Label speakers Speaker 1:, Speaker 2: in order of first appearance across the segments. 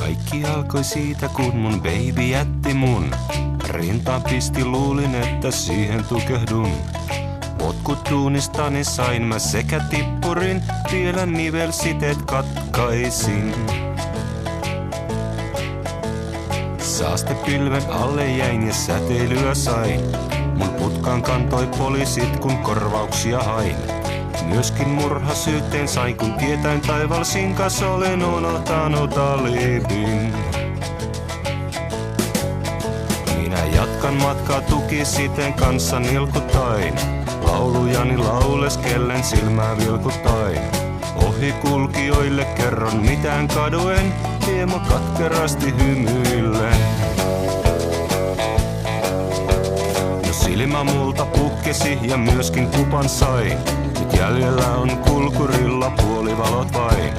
Speaker 1: Kaikki alkoi siitä, kun mun baby jätti mun. Rintaan pisti, luulin, että siihen tukehdun. Potkut tuunistani sain mä sekä tippurin, vielä nivelsiteet katkaisin. Saastepilven alle jäin ja säteilyä sain. Mun putkaan kantoi poliisit, kun korvauksia hain. Myöskin murhasyytteen sain, kun tietäin taivalsin, kas olen unohtanut alibin. Minä jatkan matkaa tukisiten kanssa nilkutain. Laulujani lauleskellen silmää vilkutain. Ohikulkijoille kerron mitään kaduen, hieman katkerasti hymyillen. No silmä multa puhkesi ja myöskin kupan sain. Nyt jäljellä on kulkurilla puolivalot vain.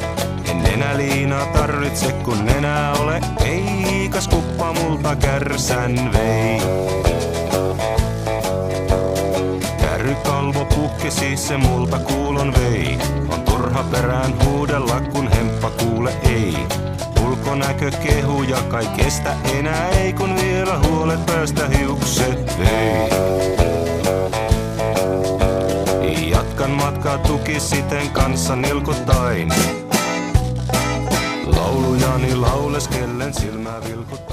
Speaker 1: En enää liinaa tarvitse, kun enää ole. Ei, kas kuppa multa kärsän vei. Kalvo puhkesi, se multa kuulon vei. On turha perään huudella, kun hemppa kuule ei. Ulkonäkö kehuja kai kestä enää ei, kun vielä huolet päästä hiukset vei. Jatkan matkaa tukisiten kanssa nilkutain. Laulujani lauleskellen silmää vilkutain.